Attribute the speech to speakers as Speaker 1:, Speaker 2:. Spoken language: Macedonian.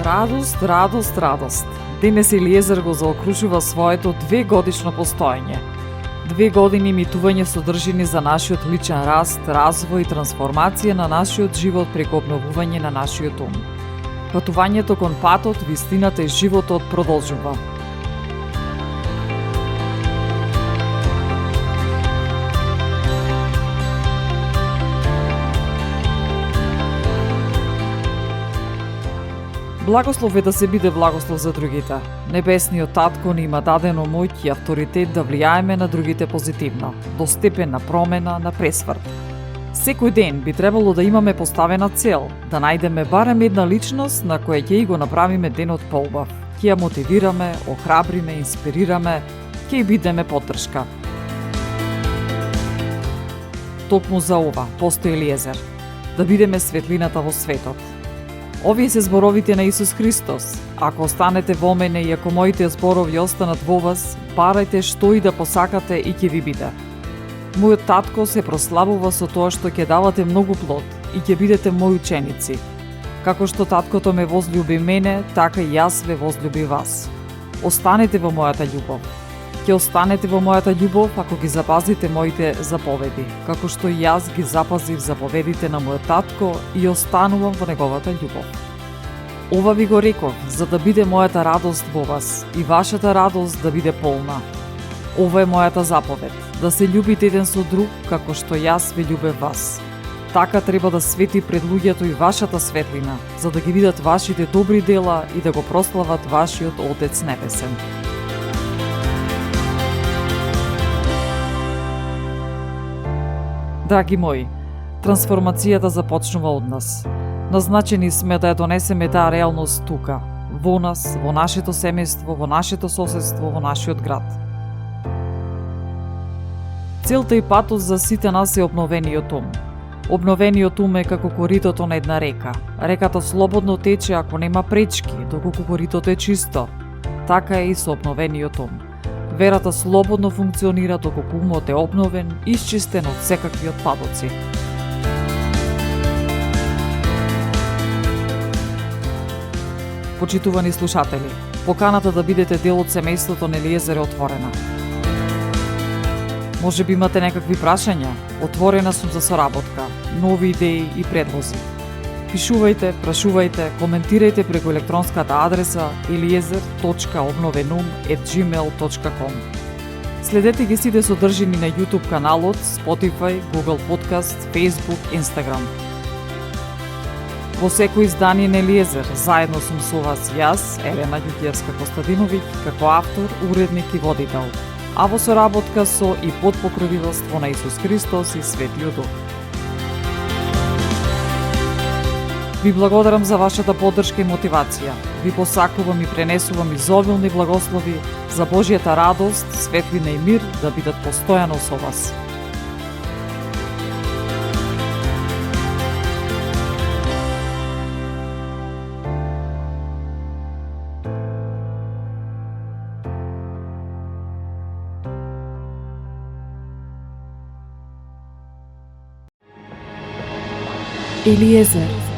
Speaker 1: Радост, радост, радост. Денес Елиезер го заокружува своето 2-годишно постоење. 2 години имитување содржини за нашиот личен раст, развој и трансформација на нашиот живот преку обновување на нашиот ум. Патувањето кон патот, вистината и животот продолжува. Благослов е да се биде благослов за другите. Небесниот Татко ни има дадено моќ и авторитет да влијаеме на другите позитивно, до степен на промена, на пресврт. Секој ден би требало да имаме поставена цел, да најдеме барем една личност на која ќе го направиме денот поубав. Ќе ја мотивираме, охрабриме, инспирираме, ќе ја бидеме поддршка. Токму за ова постои Елиезер, да бидеме светлината во светот. Овие се зборовите на Исус Христос. Ако останете во мене и ако моите зборови останат во вас, барајте што и да посакате и ќе ви биде. Мојот татко се прославува со тоа што ќе давате многу плод и ќе бидете мои ученици. Како што таткото ме возлюби мене, така и јас ве возлюби вас. Останете во мојата љубов. Ќе останете во мојата љубов ако ги запазите моите заповеди, како што и јас ги запазив заповедите на мојот татко и останувам во неговата љубов. Ова ви го реков, за да биде мојата радост во вас и вашата радост да биде полна. Ова е мојата заповед, да се љубите еден со друг, како што јас ве љубев вас. Така треба да свети пред луѓето и вашата светлина, за да ги видат вашите добри дела и да го прослават вашиот Отец Небесен. Драги мои, трансформацијата започнува од нас. Назначени сме да ја донесеме таа реалност тука, во нас, во нашето семејство, во нашето соседство, во нашиот град. Целта и патот за сите нас е обновениот ум. Обновениот ум е како коритото на една река. Реката слободно тече ако нема пречки, доколку коритото е чисто. Така е и со обновениот ум. Верата слободно функционира доколку умот е обновен, исчистен од секакви отпадоци. Почитувани слушатели, поканата да бидете дел од семејството на Елиезер е отворена. Може би имате некакви прашања? Отворена сум за соработка, нови идеи и предлози. Пишувајте, прашувајте, коментирајте преку електронската адреса eliezer.obnovenum@gmail.com. Следете ги сите содржини на YouTube каналот, Spotify, Google Podcast, Facebook, Instagram. Во секој издание на Елиезер, заедно сум со вас јас, Елена Ѓуѓиевска-Костадиновиќ, како автор, уредник и водител, а во соработка со и под покровителство на Исус Христос и Светиот Дух. Ви благодарам за вашата поддршка и мотивација. Ви посакувам и пренесувам изобилни благослови за Божјата радост, светлина и мир да бидат постојано со вас.
Speaker 2: Елиезер.